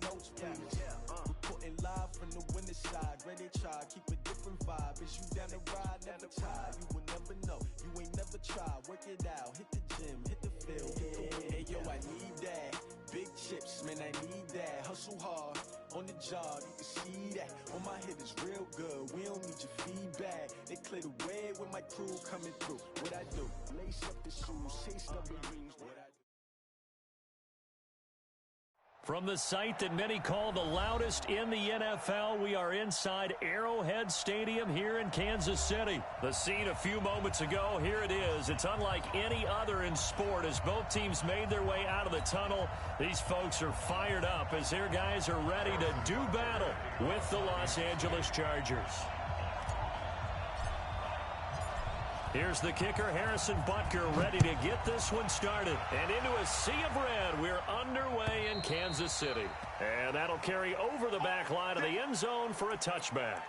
notes, please. Reporting live from the winter side. Ready to try, keep a different vibe. Is you down the ride, never tired. You will never know, you ain't never tried. Work it out, hit the gym, hit the field. Hey, yo, I need that. Big chips, man, I need that. Hustle hard, on the job, you can see that. On my head is real good, we don't need your feedback. They clear the way with my crew coming through. What I do, lace up the shoes, chase double rings, what I do. From the site that many call the loudest in the NFL, we are inside Arrowhead Stadium here in Kansas City. The scene a few moments ago, here it is. It's unlike any other in sport as both teams made their way out of the tunnel. These folks are fired up as their guys are ready to do battle with the Los Angeles Chargers. Here's the kicker, Harrison Butker, ready to get this one started. And into a sea of red, we're underway in Kansas City. And that'll carry over the back line of the end zone for a touchback.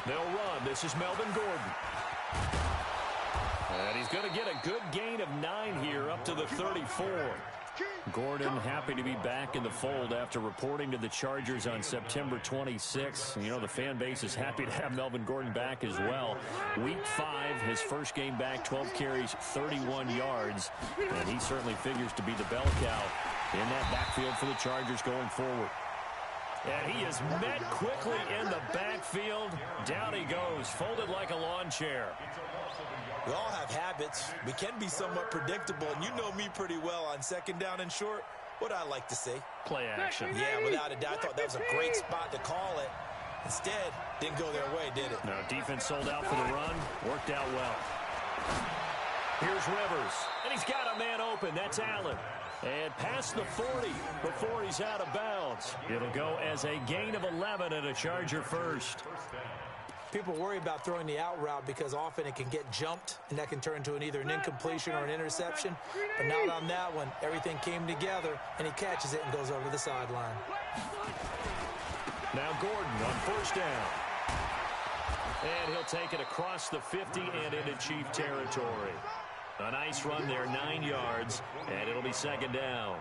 They'll run. This is Melvin Gordon. And he's going to get a good gain of 9 here up to the 34. Gordon happy to be back in the fold after reporting to the Chargers on September 26th. You know, the fan base is happy to have Melvin Gordon back as well. Week 5, his first game back, 12 carries, 31 yards. And he certainly figures to be the bell cow in that backfield for the Chargers going forward. And he is met quickly in the backfield. Down he goes, folded like a lawn chair. We all have habits. We can be somewhat predictable, and you know me pretty well on second down and short. What I like to say. Play action. Yeah, without a doubt. I thought that was a great spot to call it. Instead, didn't go their way, did it? No, defense sold out for the run. Worked out well. Here's Rivers, and he's got a man open. That's Allen. And past the 40 before he's out of bounds. It'll go as a gain of 11 and a Charger first. People worry about throwing the out route because often it can get jumped, and that can turn into either an incompletion or an interception. But not on that one. Everything came together, and he catches it and goes over the sideline. Now Gordon on first down. And he'll take it across the 50 and into Chief territory. A nice run there, 9 yards, and it'll be second down.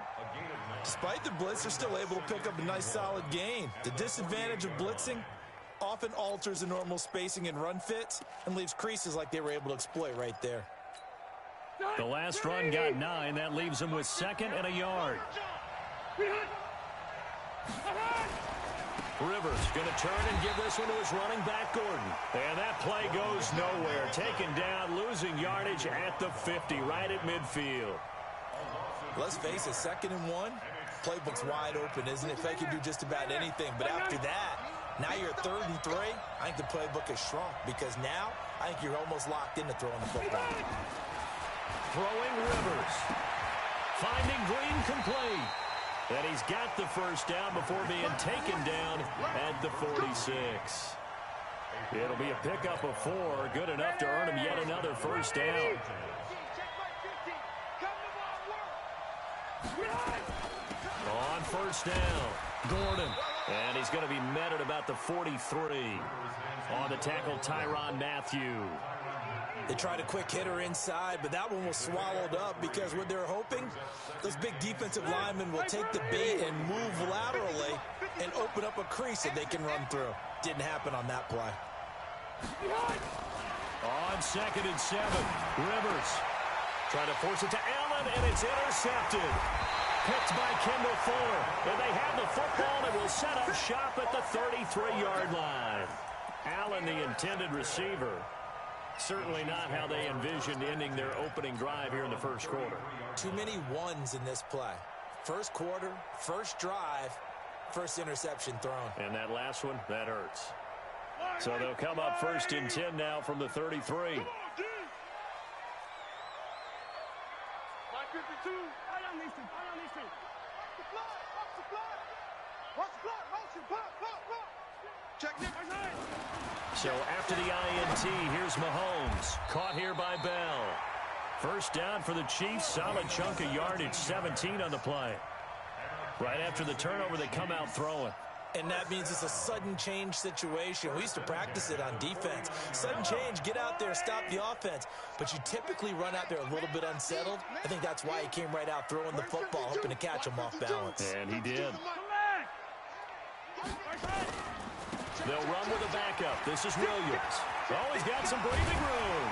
Despite the blitz, they're still able to pick up a nice solid gain. The disadvantage of blitzing often alters the normal spacing and run fits and leaves creases like they were able to exploit right there. The last run got 9. That leaves him with second and a yard. Rivers going to turn and give this one to his running back, Gordon. And that play goes nowhere. Taken down, losing yardage at the 50, right at midfield. Let's face it, 2nd and 1. Playbook's wide open, isn't it? They can do just about anything. But after that, now you're 3rd and 3. I think the playbook has shrunk because now I think you're almost locked into throwing the football. Throwing Rivers. Finding Green complete. And he's got the first down before being taken down at the 46. It'll be a pickup of 4. Good enough to earn him yet another first down. On first down, Gordon. And he's going to be met at about the 43. On the tackle, Tyrann Mathieu. They tried a quick hitter inside, but that one was swallowed up because what they're hoping, those big defensive linemen will take the bait and move laterally and open up a crease that they can run through. Didn't happen on that play. On 2nd and 7, Rivers trying to force it to Allen, and it's intercepted. Picked by Kendall Fuller. And they have the football and will set up shop at the 33-yard line. Allen, the intended receiver. Certainly not how they envisioned ending their opening drive here in the first quarter. Too many ones in this play. First quarter, first drive, first interception thrown. And that last one, that hurts. So they'll come up 1st and 10 now from the 33. So after the INT, here's Mahomes. Caught here by Bell. First down for the Chiefs. Solid chunk of yardage, 17 on the play. Right after the turnover, they come out throwing. And that means it's a sudden change situation. We used to practice it on defense. Sudden change, get out there, stop the offense. But you typically run out there a little bit unsettled. I think that's why he came right out throwing the football, hoping to catch him off balance. And he did. They'll run with a backup. This is Williams. Oh, he's got some breathing room.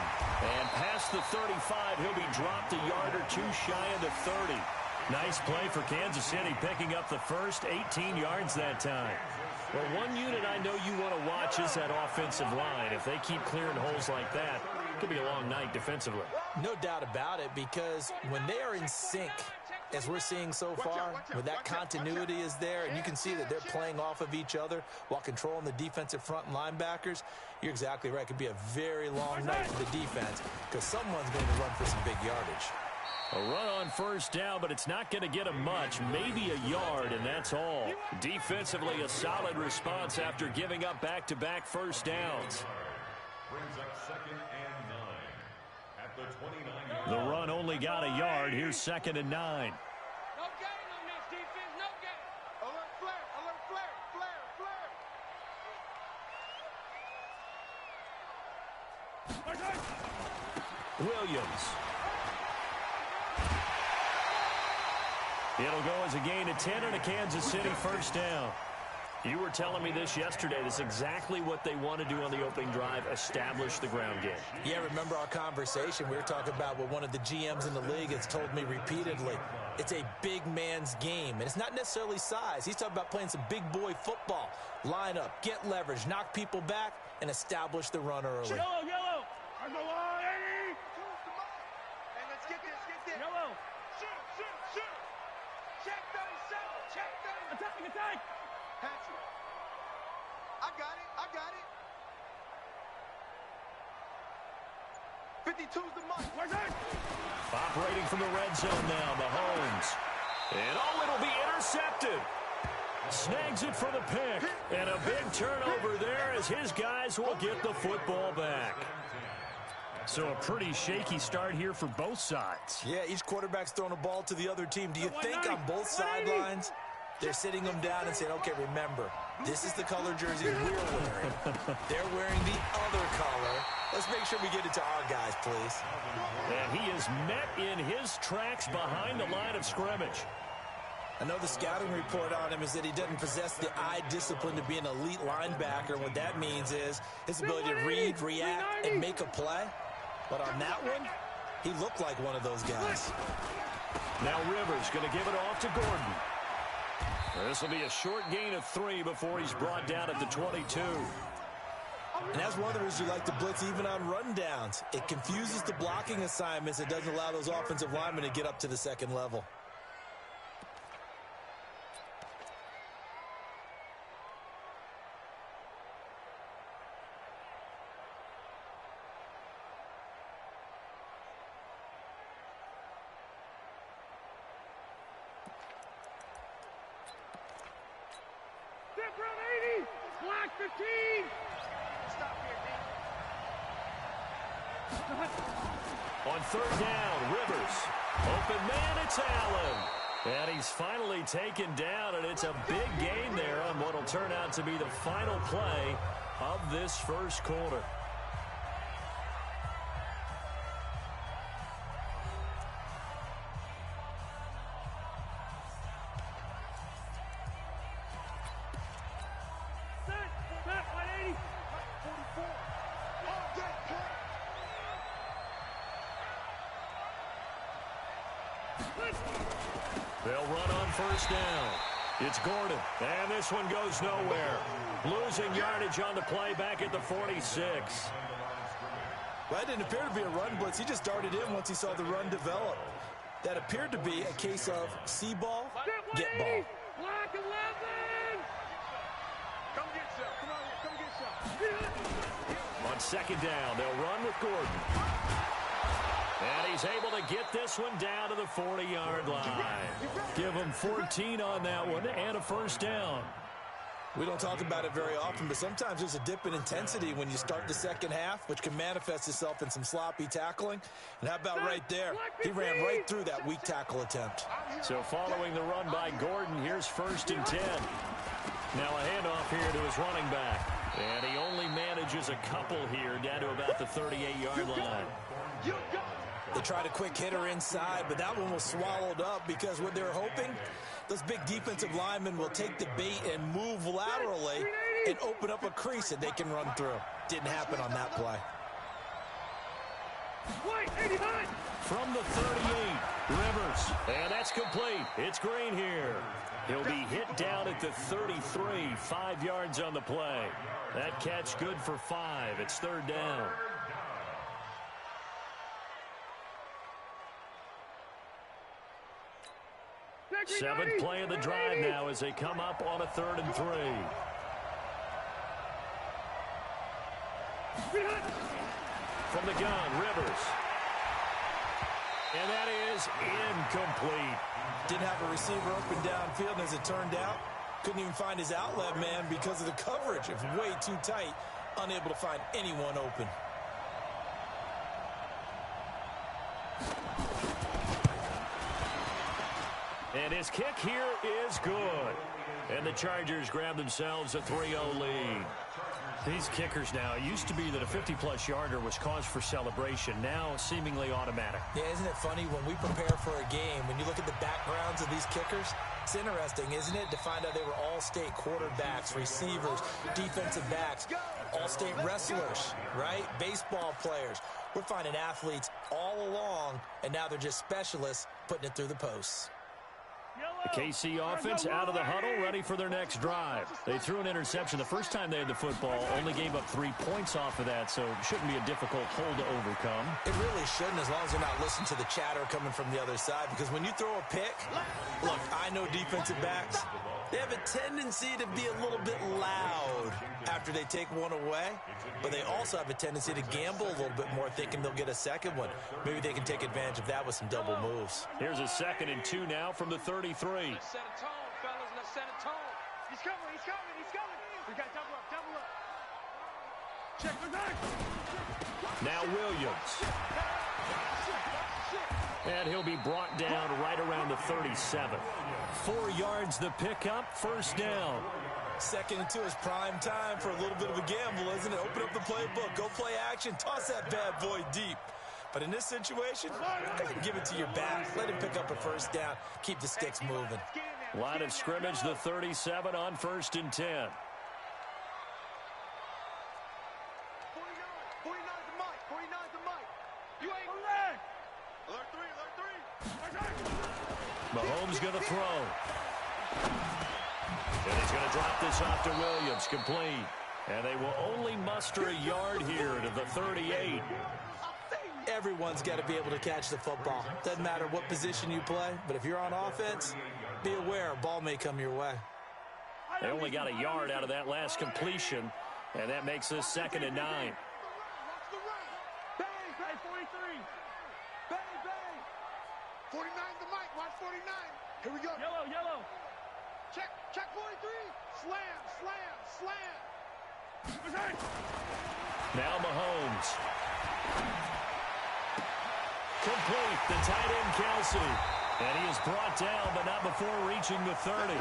And past the 35, he'll be dropped a yard or two shy of the 30. Nice play for Kansas City, picking up the first 18 yards that time. Well, one unit I know you want to watch is that offensive line. If they keep clearing holes like that, it could be a long night defensively. No doubt about it, because when they are in sync, as we're seeing so far, when that continuity is there, and you can see that they're playing off of each other while controlling the defensive front and linebackers, you're exactly right. It could be a very long night for the defense, because someone's going to run for some big yardage. A run on first down, but it's not going to get him much, maybe a yard, and that's all. Defensively, a solid response after giving up back-to-back first downs. The run only got a yard. Here's 2nd and 9. No gain on this defense, no gain. Alert flare, alert flare, flare. Williams. It'll go as a gain of 10 and a Kansas City first down. You were telling me this yesterday. This is exactly what they want to do on the opening drive, establish the ground game. Yeah, remember our conversation. We were talking about what one of the GMs in the league has told me repeatedly. It's a big man's game, and it's not necessarily size. He's talking about playing some big boy football. Line up, get leverage, knock people back, and establish the run early. Yellow, yellow. I'm the line, Eddie. And let's get this, Yellow. Shoot. Check 37, check 30. Attack. Patch it. I got it. 52's the mark. Operating from the red zone now, Mahomes. And it'll be intercepted. Snags it for the pick. And a big turnover there as his guys will get the football back. So a pretty shaky start here for both sides. Yeah, each quarterback's throwing a ball to the other team. Do you think on both sidelines they're sitting them down and saying, okay, remember, this is the color jersey we're wearing. They're wearing the other color. Let's make sure we get it to our guys, please. And he is met in his tracks behind the line of scrimmage. I know the scouting report on him is that he doesn't possess the eye discipline to be an elite linebacker. What that means is his ability to read, react, and make a play. But on that one, he looked like one of those guys. Now Rivers going to give it off to Gordon. This will be a short gain of 3 before he's brought down at the 22. And that's one of the reasons you like to blitz even on rundowns. It confuses the blocking assignments. It doesn't allow those offensive linemen to get up to the second level. From 80, block 15. Stop here, D. On 3rd down, Rivers. Open man, it's Allen. And he's finally taken down, and it's a big gain there on what will turn out to be the final play of this first quarter. They'll run on first down. It's Gordon, and this one goes nowhere. Losing yardage on the play back at the 46. Well, that didn't appear to be a run blitz. He just darted in once he saw the run develop. That appeared to be a case of see ball, get ball. Block 11. Come get some. Come on here. Come get some. On 2nd down, they'll run with Gordon. And he's able to get this one down to the 40-yard line. Give him 14 on that one and a first down. We don't talk about it very often, but sometimes there's a dip in intensity when you start the second half, which can manifest itself in some sloppy tackling. And how about right there? He ran right through that weak tackle attempt. So following the run by Gordon, here's 1st and 10. Now a handoff here to his running back. And he only manages a couple here down to about the 38-yard line. They tried a quick hitter inside, but that one was swallowed up because what they were hoping, those big defensive linemen will take the bait and move laterally and open up a crease that they can run through. Didn't happen on that play. From the 38, Rivers. And that's complete. It's Green here. He'll be hit down at the 33, 5 yards on the play. That catch good for 5. It's 3rd down. Seventh play of the drive now as they come up on a 3rd and 3. From the gun, Rivers. And that is incomplete. Didn't have a receiver open downfield, and as it turned out, couldn't even find his outlet man because of the coverage. It was way too tight, unable to find anyone open. And his kick here is good. And the Chargers grab themselves a 3-0 lead. These kickers now, it used to be that a 50-plus yarder was cause for celebration. Now, seemingly automatic. Yeah, isn't it funny when we prepare for a game, when you look at the backgrounds of these kickers, it's interesting, isn't it, to find out they were all-state quarterbacks, receivers, defensive backs, all-state wrestlers, right? Baseball players. We're finding athletes all along, and now they're just specialists putting it through the posts. The KC offense out of the huddle, ready for their next drive. They threw an interception the first time they had the football, only gave up 3 points off of that, so it shouldn't be a difficult hole to overcome. It really shouldn't, as long as you're not listening to the chatter coming from the other side, because when you throw a pick, look, I know defensive backs, they have a tendency to be a little bit loud after they take one away, but they also have a tendency to gamble a little bit more, thinking they'll get a second one. Maybe they can take advantage of that with some double moves. Here's a 2nd and 2 now from the 33. Let's set a tone, fellas. Let's set a tone. He's coming. He's coming. He's coming. We got double up. Double up. Check the back. Now Williams. And he'll be brought down right around the 37. 4 yards the pickup, 1st down. 2nd and 2 is prime time for a little bit of a gamble, isn't it? Open up the playbook, go play action, toss that bad boy deep. But in this situation, go ahead and give it to your back. Let him pick up a 1st down, keep the sticks moving. Line of scrimmage, the 37 on 1st and 10. 49 the mic. 49 the mic. You ain't alert. Alert 3. Mahomes going to throw. And he's going to drop this off to Williams, complete. And they will only muster a yard here to the 38. Everyone's got to be able to catch the football. Doesn't matter what position you play, but if you're on offense, be aware a ball may come your way. They only got a yard out of that last completion, and that makes this 2nd and 9. Bang, bang, 43. Bang, bang. 49 the mic. Watch 49. Here we go. Yellow, yellow. Check 43. Slam, slam, slam. Now Mahomes. Complete, the tight end Kelsey. And he is brought down, but not before reaching the 30.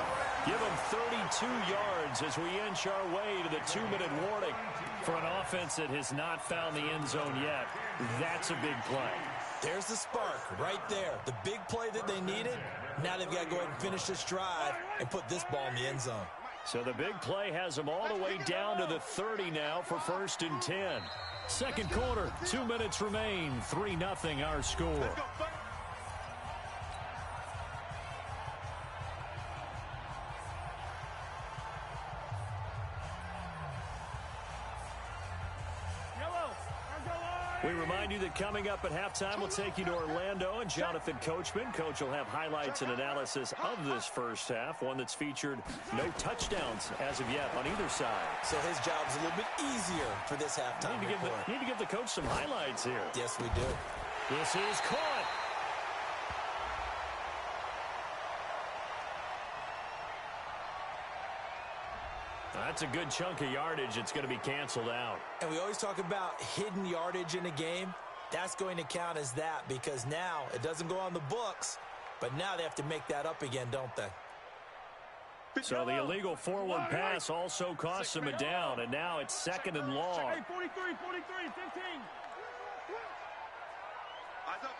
Give him 32 yards as we inch our way to the 2-minute warning. For an offense that has not found the end zone yet, that's a big play. There's the spark right there. The big play that they needed. Now they've got to go ahead and finish this drive and put this ball in the end zone. So the big play has them all the way down to the 30 now for 1st and 10. 2nd quarter, 2 minutes remain. 3-0 our score. We remind you that coming up at halftime, we'll take you to Orlando and Jonathan Coachman. Coach will have highlights and analysis of this first half, one that's featured no touchdowns as of yet on either side. So his job's a little bit easier for this halftime report. Need to give the coach some highlights here. Yes, we do. This is caught. That's a good chunk of yardage. It's going to be canceled out. And we always talk about hidden yardage in a game. That's going to count as that because now it doesn't go on the books, but now they have to make that up again, don't they? So the illegal forward pass also costs him a down, and now it's 2nd and long. Hey, 43, 15. Eyes up.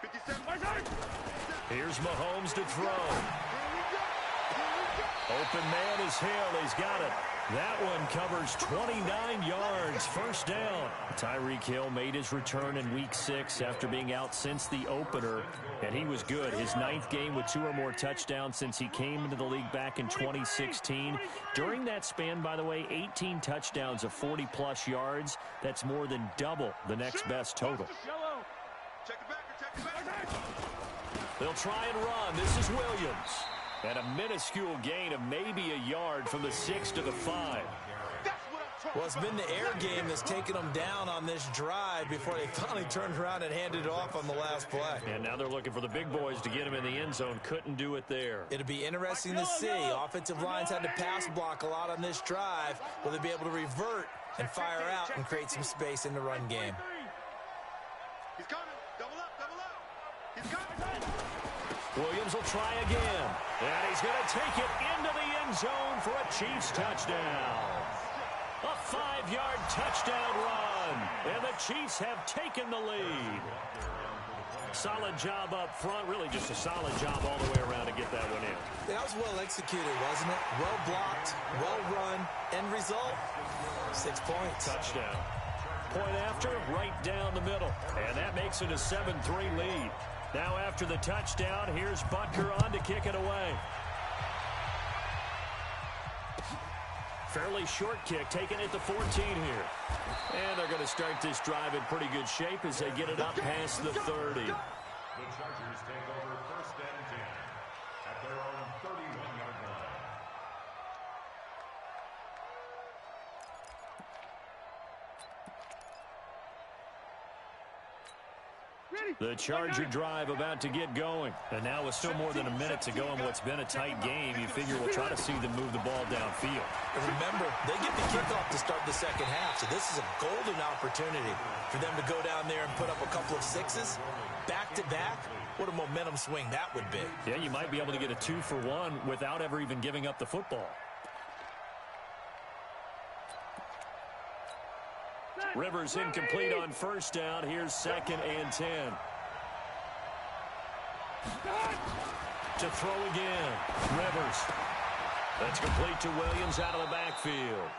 57. Here's Mahomes to throw. Open man is Hill. He's got it. That one covers 29 yards. First down. Tyreek Hill made his return in Week 6 after being out since the opener, and he was good. His 9th game with 2 or more touchdowns since he came into the league back in 2016. During that span, by the way, 18 touchdowns of 40-plus yards. That's more than double the next best total. Check the back. They'll try and run. This is Williams. And a minuscule gain of maybe a yard from the 6 to the 5. Well, it's been the air game that's taken them down on this drive before they finally turned around and handed it off on the last play. And now they're looking for the big boys to get him in the end zone. Couldn't do it there. It'll be interesting to see. Offensive lines had to pass block a lot on this drive. Will they be able to revert and fire out and create some space in the run game? He's coming. Double up. He's coming. Williams will try again. And he's going to take it into the end zone for a Chiefs touchdown. A 5-yard touchdown run. And the Chiefs have taken the lead. Solid job up front. Really just a solid job all the way around to get that one in. That was well executed, wasn't it? Well blocked, well run. End result, 6 points. Touchdown. Point after, right down the middle. And that makes it a 7-3 lead. Now after the touchdown, here's Butker on to kick it away. Fairly short kick, taken at the 14 here. And they're going to start this drive in pretty good shape as they get it up past the 30. The Chargers take over 1st and 10 at their own 31-yard line. The Charger drive about to get going. And now with still more than a minute to go in what's been a tight game, you figure we'll try to see them move the ball downfield. And remember, they get the kickoff to start the second half, so this is a golden opportunity for them to go down there and put up a couple of sixes back-to-back. What a momentum swing that would be. Yeah, you might be able to get a 2-for-1 without ever even giving up the football. Rivers incomplete on first down. Here's 2nd and 10. To throw again. Rivers. That's complete to Williams out of the backfield.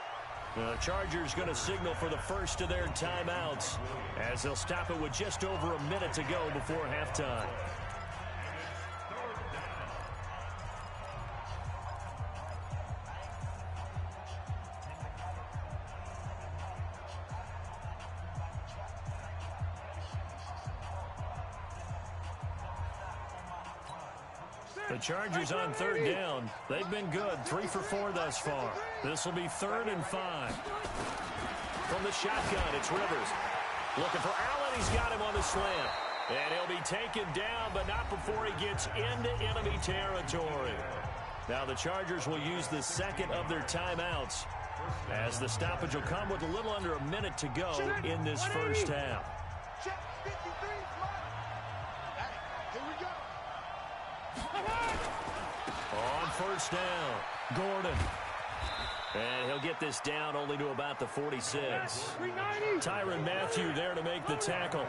The Chargers going to signal for the first of their timeouts as they'll stop it with just over a minute to go before halftime. The Chargers on 3rd down. They've been good, 3 for 4 thus far. This will be 3rd and 5. From the shotgun, it's Rivers. Looking for Allen. He's got him on the slant. And he'll be taken down, but not before he gets into enemy territory. Now the Chargers will use the 2nd of their timeouts as the stoppage will come with a little under a minute to go in this first half. On first down, Gordon. And he'll get this down only to about the 46. Tyrann Mathieu there to make the tackle.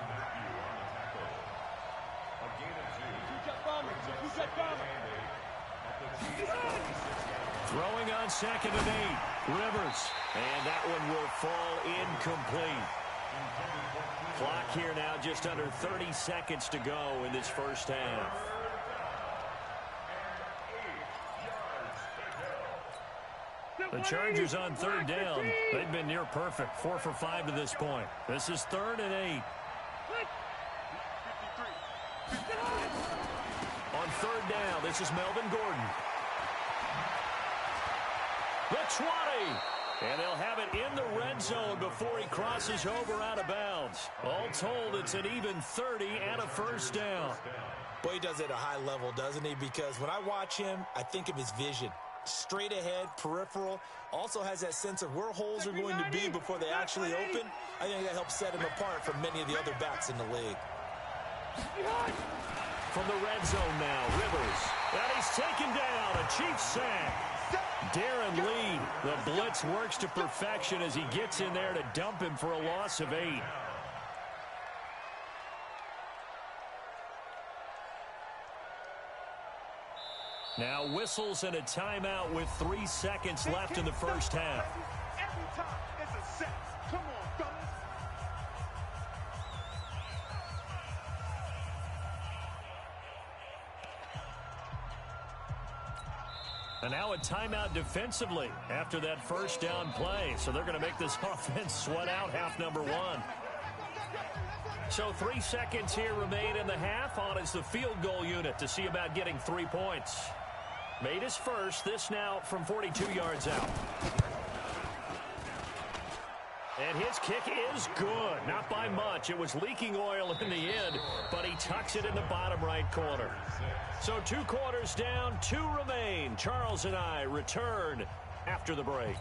Throwing on 2nd and 8. Rivers. And that one will fall incomplete. Clock here now just under 30 seconds to go in this first half. The Chargers on 3rd down. They've been near perfect. 4 for 5 to this point. This is 3rd and 8. On 3rd down, this is Melvin Gordon. The 20. And they'll have it in the red zone before he crosses over out of bounds. All told, it's an even 30 and a first down. Boy, he does it at a high level, doesn't he? Because when I watch him, I think of his vision. Straight ahead, peripheral. Also has that sense of where holes are going to be before they actually open. I think that helps set him apart from many of the other backs in the league. From the red zone now, Rivers. And he's taken down. A Chiefs sack. Darren Lee, the blitz works to perfection as he gets in there to dump him for a loss of 8. Now whistles and a timeout with 3 seconds left in the first half. Every time it's a set. Come on, fellas. And now a timeout defensively after that first down play. So they're going to make this offense sweat out half number 1. So 3 seconds here remain in the half. On is the field goal unit to see about getting 3 points. Made his first. This now from 42 yards out. And his kick is good. Not by much. It was leaking oil in the end, but he tucks it in the bottom right corner. So 2 quarters down, 2 remain. Charles and I return after the break.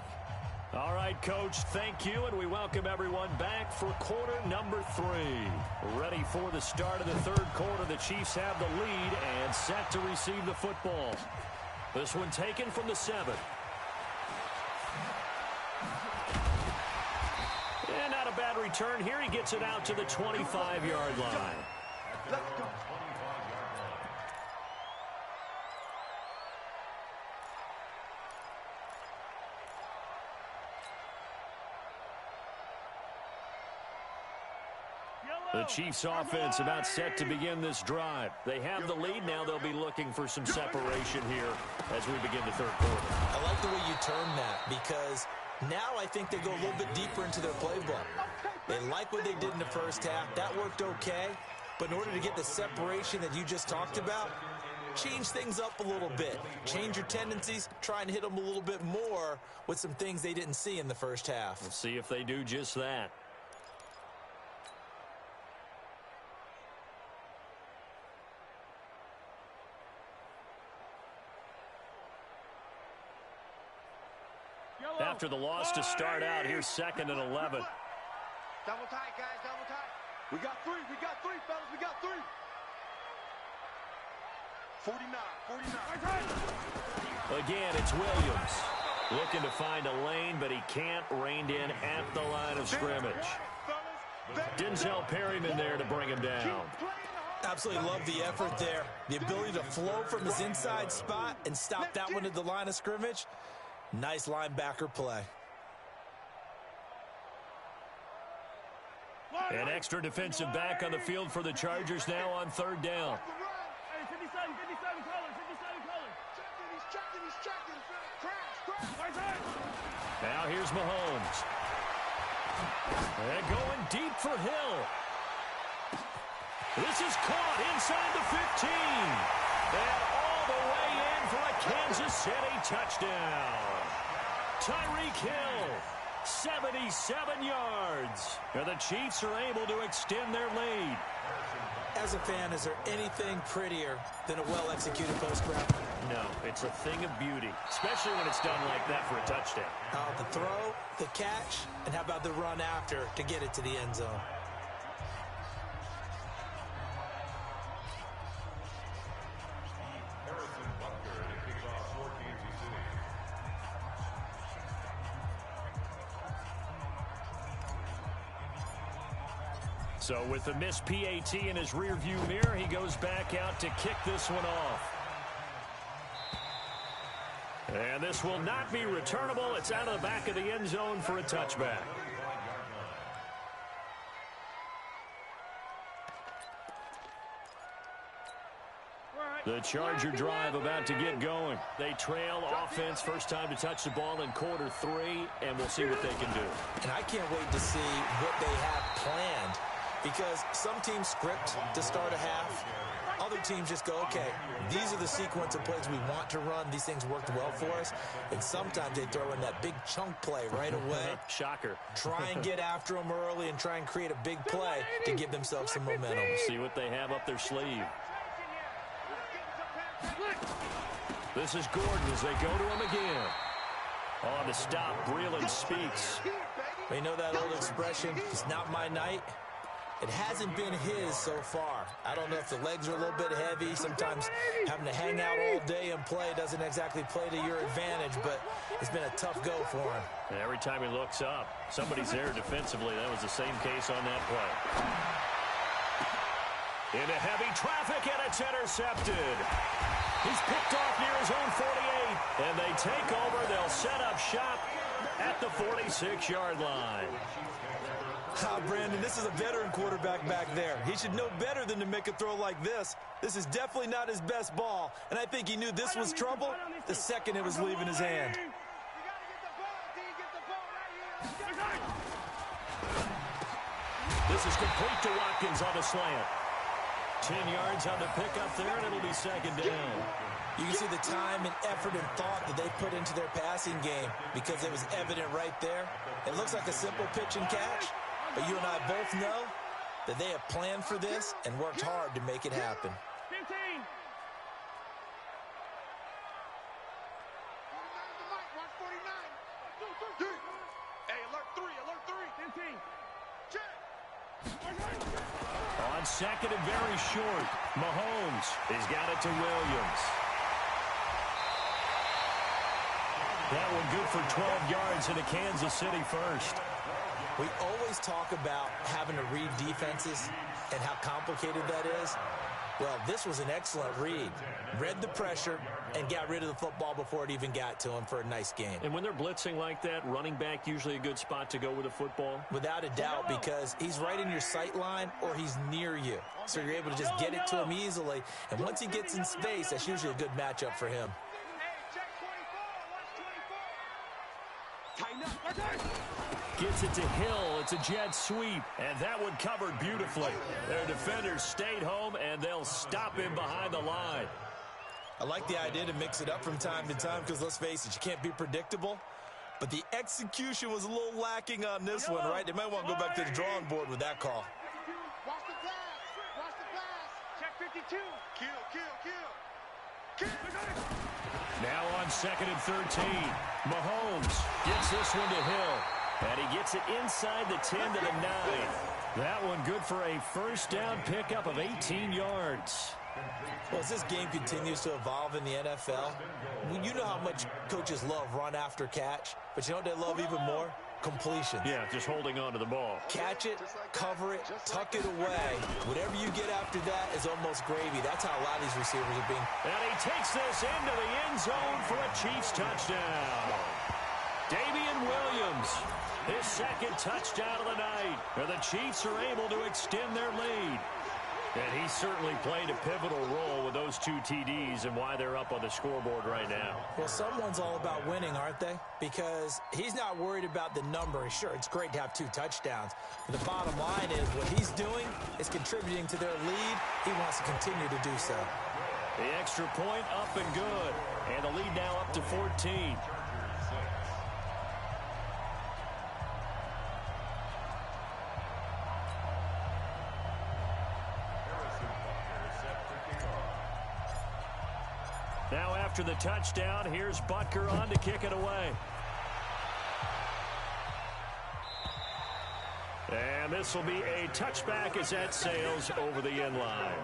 All right, Coach, thank you, and we welcome everyone back for quarter number 3. Ready for the start of the third quarter. The Chiefs have the lead and set to receive the football. This one taken from the 7. And not a bad return here. He gets it out to the 25-yard line. Let's go. The Chiefs offense about set to begin this drive. They have the lead. Now they'll be looking for some separation here as we begin the third quarter. I like the way you term that because now I think they go a little bit deeper into their playbook. They like what they did in the first half. That worked okay. But in order to get the separation that you just talked about, change things up a little bit. Change your tendencies. Try and hit them a little bit more with some things they didn't see in the first half. We'll see if they do just that. After the loss to start out, here's 2nd and 11. Double tight, guys, double tight. We got 3, fellas, we got 3. 49. Again, it's Williams. Looking to find a lane, but he can't. Reined in at the line of scrimmage. Denzel Perryman there to bring him down. Absolutely love the effort there. The ability to flow from his inside spot and stop that one at the line of scrimmage. Nice linebacker play. An extra defensive back on the field for the Chargers now on 3rd down. Hey, 57 colors. He's checking. Crash. Now here's Mahomes. And going deep for Hill. This is caught inside the 15. And all the way in for a Kansas City touchdown. Tyreek Hill, 77 yards. And the Chiefs are able to extend their lead. As a fan, is there anything prettier than a well-executed post grab? No, it's a thing of beauty, especially when it's done like that for a touchdown. The throw, the catch, and how about the run after to get it to the end zone? So with the missed PAT in his rearview mirror, he goes back out to kick this one off. And this will not be returnable. It's out of the back of the end zone for a touchback. The Charger drive about to get going. They trail offense, first time to touch the ball in quarter 3, and we'll see what they can do. And I can't wait to see what they have planned because some teams script to start a half. Other teams just go, okay, these are the sequence of plays we want to run. These things worked well for us. And sometimes they throw in that big chunk play right away. Shocker. Try and get after them early and try and create a big play to give themselves some momentum. See what they have up their sleeve. This is Gordon as they go to him again. On to stop, Breeland speaks. You know that old expression, it's not my night? It hasn't been his so far. I don't know if the legs are a little bit heavy. Sometimes having to hang out all day and play doesn't exactly play to your advantage, but it's been a tough go for him. And every time he looks up, somebody's there defensively. That was the same case on that play. Into heavy traffic, and it's intercepted. He's picked off near his own 48, and they take over. They'll set up shop at the 46-yard line. Brandon, this is a veteran quarterback back there. He should know better than to make a throw like this. This is definitely not his best ball, and I think he knew this was trouble the second it was leaving his hand. This is complete to Watkins on a slant. 10 yards on the pickup there, and it'll be second down. You can see the time and effort and thought that they put into their passing game because it was evident right there. It looks like a simple pitch and catch, but you and I both know that they have planned for this and worked hard to make it happen. 15. Hey, alert 3. 15. Check. On second and very short, Mahomes has got it to Williams. That one good for 12 yards into Kansas City first. We always talk about having to read defenses and how complicated that is. Well, this was an excellent read. Read the pressure and got rid of the football before it even got to him for a nice game. And when they're blitzing like that, running back usually a good spot to go with the football? Without a doubt, because he's right in your sight line or he's near you. So you're able to just get it to him easily. And once he gets in space, that's usually a good matchup for him. Gets it to Hill. It's a jet sweep. And that one covered beautifully. Their defenders stayed home, and they'll stop him behind the line. I like the idea to mix it up from time to time because, let's face it, you can't be predictable. But the execution was a little lacking on this one, right? They might want to go back to the drawing board with that call. Watch the pass. Watch the pass. Check 52. Kill. Now on second and 13. Mahomes gets this one to Hill. And he gets it inside the 10 to the 9. That one good for a first down pickup of 18 yards. Well, as this game continues to evolve in the NFL, you know how much coaches love run after catch, but you know what they love even more? Completions. Yeah, just holding on to the ball. Catch it, cover it, tuck it away. Whatever you get after that is almost gravy. That's how a lot of these receivers are being. And he takes this into the end zone for a Chiefs touchdown. Damian Williams, his second touchdown of the night. And the Chiefs are able to extend their lead. And he certainly played a pivotal role with those two TDs and why they're up on the scoreboard right now. Well, someone's all about winning, aren't they? Because he's not worried about the number. Sure, it's great to have 2 touchdowns. But the bottom line is what he's doing is contributing to their lead. He wants to continue to do so. The extra point up and good. And the lead now up to 14. Now after the touchdown, here's Butker on to kick it away. And this will be a touchback as that sails over the end line.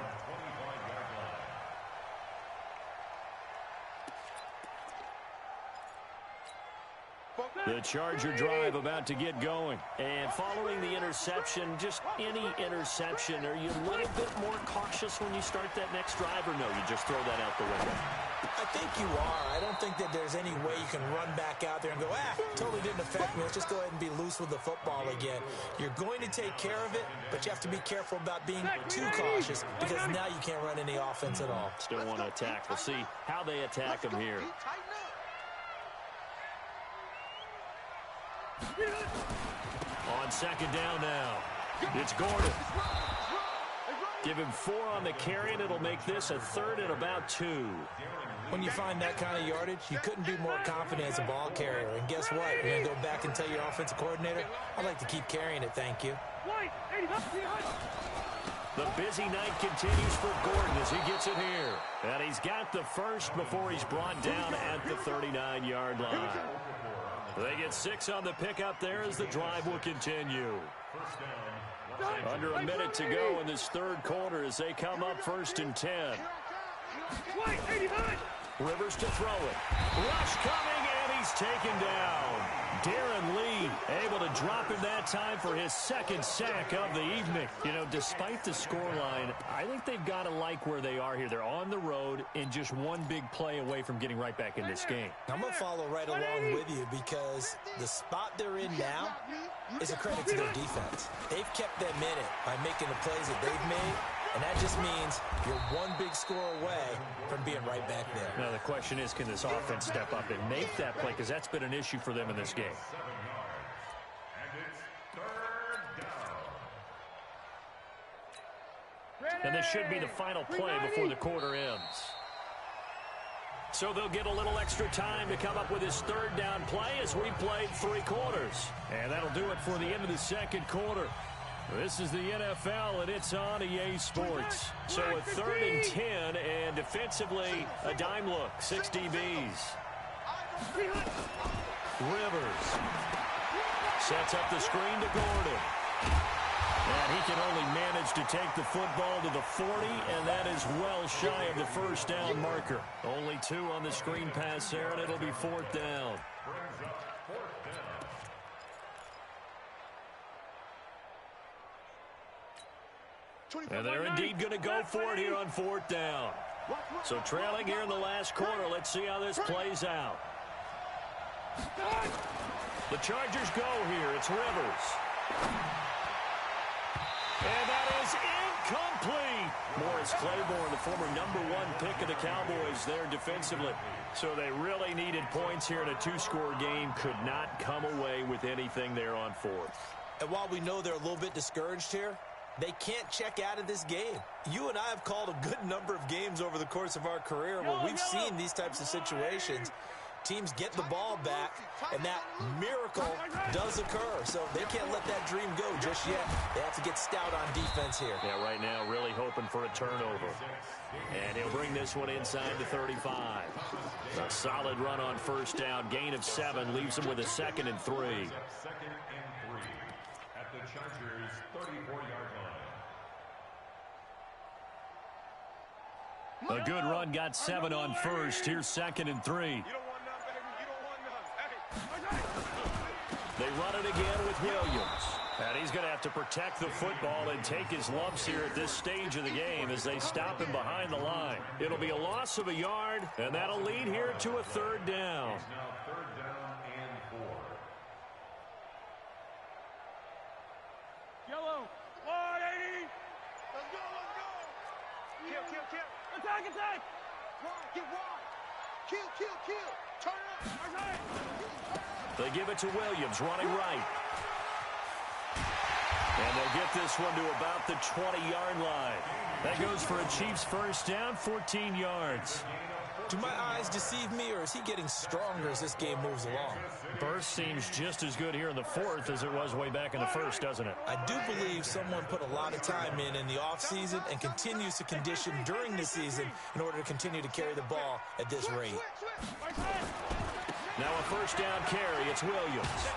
The Charger drive about to get going. And following the interception, just any interception, are you a little bit more cautious when you start that next drive, or no, you just throw that out the window? I think you are. I don't think that there's any way you can run back out there and go, totally didn't affect me. Let's just go ahead and be loose with the football again. You're going to take care of it, but you have to be careful about being too cautious because now you can't run any offense at all. Still want to attack. We'll see how they attack him here. On second down now. It's Gordon. Give him 4 on the carry, and it'll make this a 3rd and about 2. When you find that kind of yardage, you couldn't be more confident as a ball carrier. And guess what? You're going to go back and tell your offensive coordinator, I'd like to keep carrying it, thank you. The busy night continues for Gordon as he gets it here. And he's got the first before he's brought down at the 39-yard line. They get 6 on the pickup there as the drive will continue. Under a minute to go in this 3rd quarter as they come up 1st and 10. Rivers to throw it. Rush coming, and he's taken down. Darren Lee able to drop him that time for his 2nd sack of the evening. You know, despite the scoreline, I think they've got to like where they are here. They're on the road and just one big play away from getting right back in this game. I'm going to follow right along with you because the spot they're in now is a credit to their defense. They've kept them in it by making the plays that they've made, and that just means you're one big score away from being right back there. Now, the question is, can this offense step up and make that play? Because that's been an issue for them in this game. And this should be the final play before the quarter ends. So they'll get a little extra time to come up with his 3rd down play as we played 3 quarters. And that'll do it for the end of the 2nd quarter. This is the NFL, and it's on EA Sports. So a 3rd and 10, and defensively, a dime look, 6 DBs. Rivers sets up the screen to Gordon. And he can only manage to take the football to the 40, and that is well shy of the 1st down marker. Only 2 on the screen pass there, and it'll be 4th down. And they're indeed going to go for it here on 4th down. So trailing here in the last quarter, let's see how this plays out. The Chargers go here. It's Rivers. And that is incomplete. Morris Claiborne, the former #1 pick of the Cowboys there defensively. So they really needed points here in a 2-score game. Could not come away with anything there on 4th. And while we know they're a little bit discouraged here, they can't check out of this game. You and I have called a good number of games over the course of our career where we've seen these types of situations. Teams get the ball back, and that miracle does occur. So they can't let that dream go just yet. They have to get stout on defense here. Yeah, right now really hoping for a turnover. And he'll bring this one inside the 35. A solid run on 1st down. Gain of 7 leaves him with a 2nd and 3. 2nd and 3 at the Chargers' 34-yard line. A good run, got 7 on 1st. Here's 2nd and 3. They run it again with Williams. And he's going to have to protect the football and take his lumps here at this stage of the game as they stop him behind the line. It'll be a loss of a yard, and that'll lead here to a 3rd down. It's now 3rd down and 4. Yellow. 180. Let's go. Kill. Attack. Get wide. Kill. Turn up. They give it to Williams, running right. And they'll get this one to about the 20-yard line. That goes for a Chiefs 1st down, 14 yards. Do my eyes deceive me, or is he getting stronger as this game moves along? Burst seems just as good here in the 4th as it was way back in the 1st, doesn't it? I do believe someone put a lot of time in the offseason and continues to condition during the season in order to continue to carry the ball at this rate. Now a 1st down carry. It's Williams.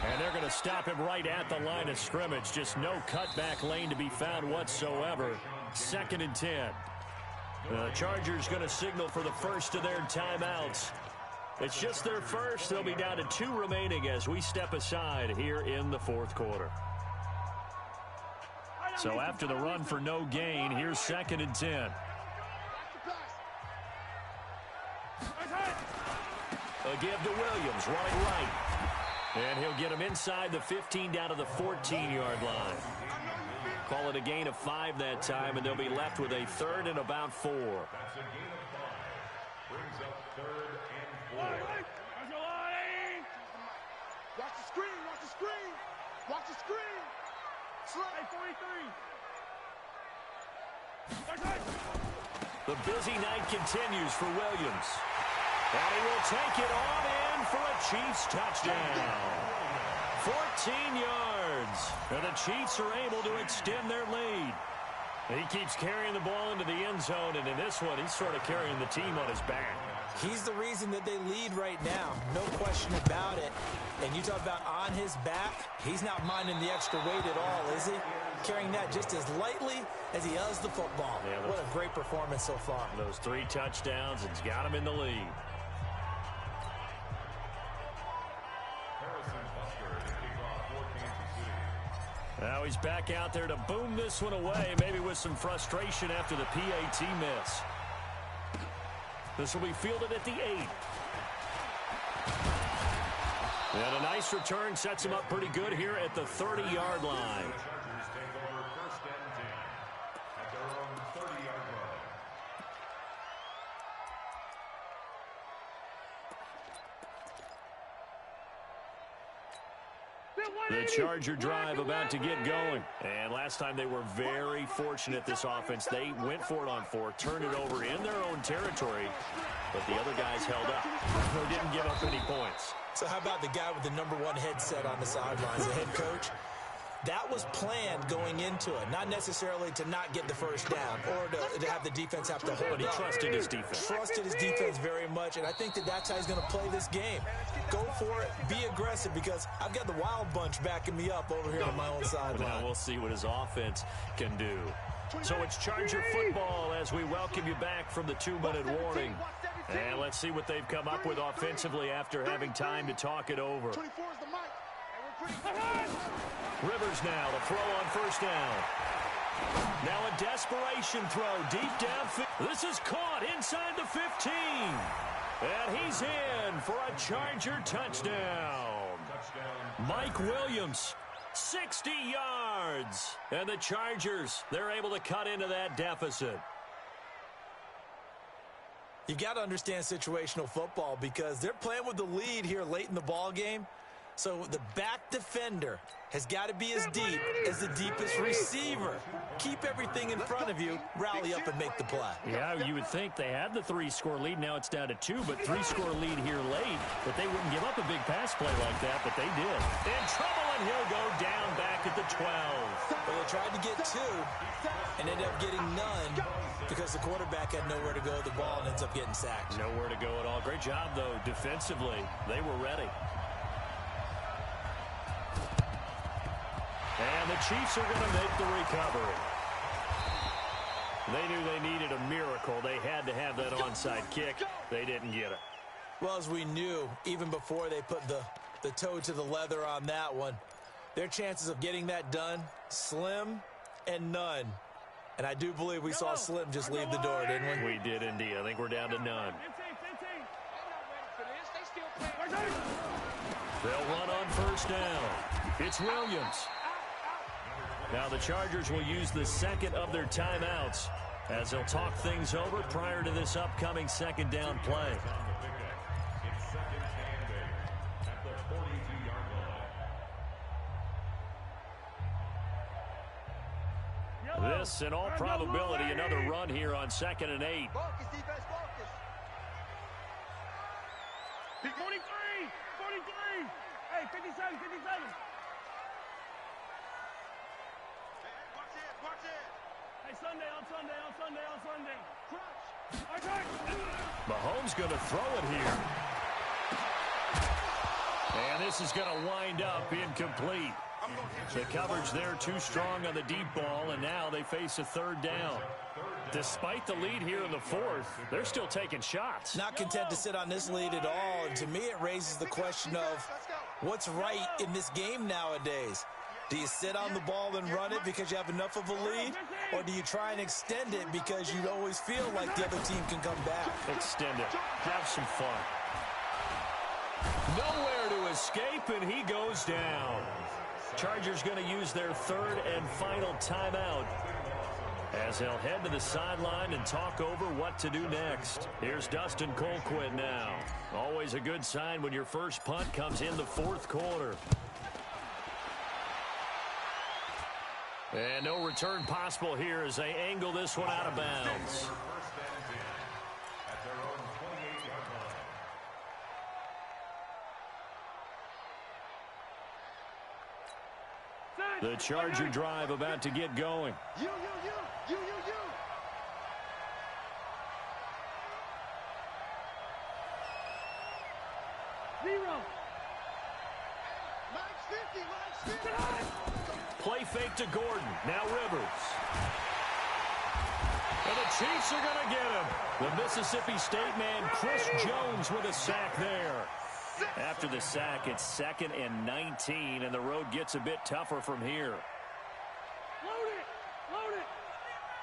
And they're going to stop him right at the line of scrimmage. Just no cutback lane to be found whatsoever. 2nd and 10. The Chargers going to signal for the first of their timeouts. It's just their first. They'll be down to 2 remaining as we step aside here in the 4th quarter. So after the run for no gain, here's 2nd and 10. A give to Williams, running right. And he'll get him inside the 15 down to the 14-yard line. Call it a gain of 5 that time, and they'll be left with a 3rd and about 4. That's a gain of 5. Brings up 3rd and 4. Watch the screen. Watch the screen. The busy night continues for Williams. And he will take it on in for a Chiefs touchdown. 14 yards. And the Chiefs are able to extend their lead. He keeps carrying the ball into the end zone, and in this one, he's sort of carrying the team on his back. He's the reason that they lead right now. No question about it. And you talk about on his back, he's not minding the extra weight at all, is he? Carrying that just as lightly as he does the football. Yeah, what a great performance so far. Those 3 touchdowns, it's got him in the lead. Now he's back out there to boom this one away, maybe with some frustration after the PAT miss. This will be fielded at the 8. And a nice return sets him up pretty good here at the 30-yard line. The Charger drive about to get going. And last time they were very fortunate, this offense. They went for it on 4, turned it over in their own territory, but the other guys held up. They didn't give up any points. So how about the guy with the #1 headset on the sidelines, the head coach? That was planned going into it, not necessarily to not get the first down or to have the defense have to hold But he trusted his defense. Trusted his defense very much, and I think that that's how he's going to play this game. Go for it, be aggressive, because I've got the wild bunch backing me up over here on my own sideline. Now we'll see what his offense can do. So it's Charger football as we welcome you back from the 2-minute warning. And let's see what they've come up with offensively after having time to talk it over. Rivers now to throw on first down. Now a desperation throw deep downfield. This is caught inside the 15. And he's in for a Charger touchdown. Mike Williams, 60 yards. And the Chargers, they're able to cut into that deficit. You've got to understand situational football because they're playing with the lead here late in the ball game. So the back defender has got to be as deep as the deepest receiver. Keep everything in front of you, rally up and make the play. Yeah, you would think they had the 3-score lead. Now it's down to 2, but 3-score lead here late. But they wouldn't give up a big pass play like that, but they did. In trouble, and he'll go down back at the 12. Well, they tried to get 2 and ended up getting none because the quarterback had nowhere to go with the ball and ends up getting sacked. Nowhere to go at all. Great job, though, defensively. They were ready. And the Chiefs are going to make the recovery. They knew they needed a miracle. They had to have that onside kick. They didn't get it. Well, as we knew, even before they put the toe to the leather on that one, their chances of getting that done, slim and none. And I do believe we saw Slim just leave the door, didn't we? We did indeed. I think we're down to none. They'll run on first down. It's Williams. Now the Chargers will use the second of their timeouts as they'll talk things over prior to this upcoming second down play. This, in all probability, another run here on 2nd and 8. Focus, defense, focus. 43! 43! Hey, 57, 57. Watch it. Hey, Sunday, on Sunday. Crunch. Mahomes going to throw it here. And this is going to wind up incomplete. The coverage there too strong on the deep ball, and now they face a 3rd down. Despite the lead here in the 4th, they're still taking shots. Not content to sit on this lead at all. And to me, it raises the question of what's right in this game nowadays. Do you sit on the ball and run it because you have enough of a lead? Or do you try and extend it because you always feel like the other team can come back? Extend it. Have some fun. Nowhere to escape, and he goes down. Chargers going to use their 3rd and final timeout as they'll head to the sideline and talk over what to do next. Here's Dustin Colquitt now. Always a good sign when your first punt comes in the 4th quarter. And no return possible here as they angle this one out of bounds. First and 10 at their own 28-yard line. The Charger drive about to get going. You. Zero. Mike's 50. Play fake to Gordon. Now Rivers. And the Chiefs are going to get him. The Mississippi State man, Chris Jones, with a sack there. After the sack, it's 2nd and 19, and the road gets a bit tougher from here. Load it.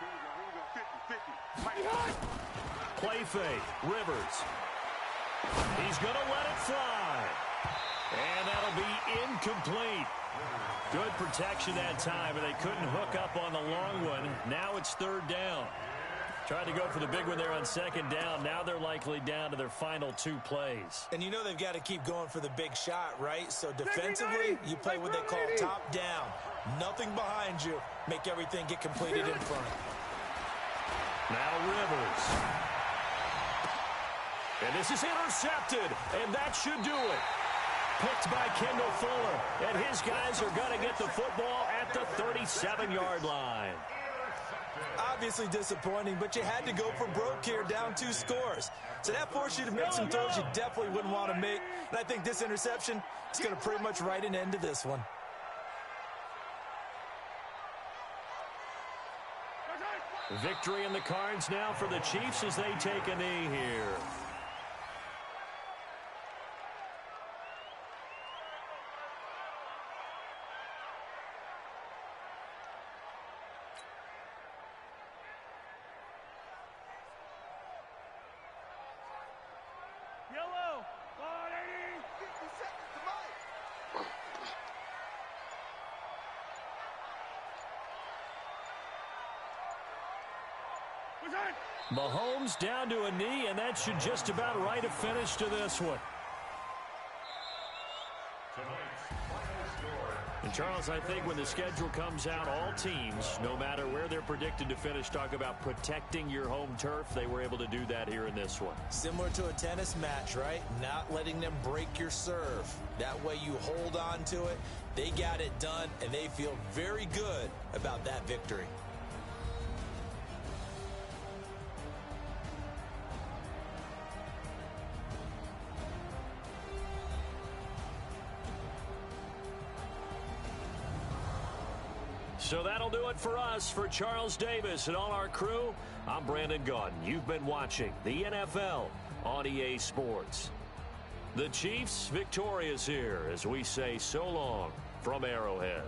Here we go. 50. Play fake. Rivers. He's going to let it fly. And that'll be incomplete. Good protection that time, and they couldn't hook up on the long one. Now it's 3rd down. Tried to go for the big one there on 2nd down. Now they're likely down to their final 2 plays. And you know they've got to keep going for the big shot, right? So defensively, you play what they call top down. Nothing behind you. Make everything get completed in front. Now Rivers. And this is intercepted, and that should do it. Picked by Kendall Fuller, and his guys are going to get the football at the 37-yard line. Obviously disappointing, but you had to go for broke here, down 2 scores. So that forced you to make some throws you definitely wouldn't want to make. And I think this interception is going to pretty much write an end to this one. Victory in the cards now for the Chiefs as they take a knee here. Yellow. 180. 50 seconds to Mike. Mahomes down to a knee, and that should just about write a finish to this one. And Charles, I think when the schedule comes out, all teams, no matter where they're predicted to finish, talk about protecting your home turf. They were able to do that here in this one. Similar to a tennis match, right? Not letting them break your serve. That way you hold on to it. They got it done, and they feel very good about that victory. So that'll do it for us. For Charles Davis and all our crew, I'm Brandon Gaudin. You've been watching the NFL on EA Sports. The Chiefs victorious here as we say so long from Arrowhead.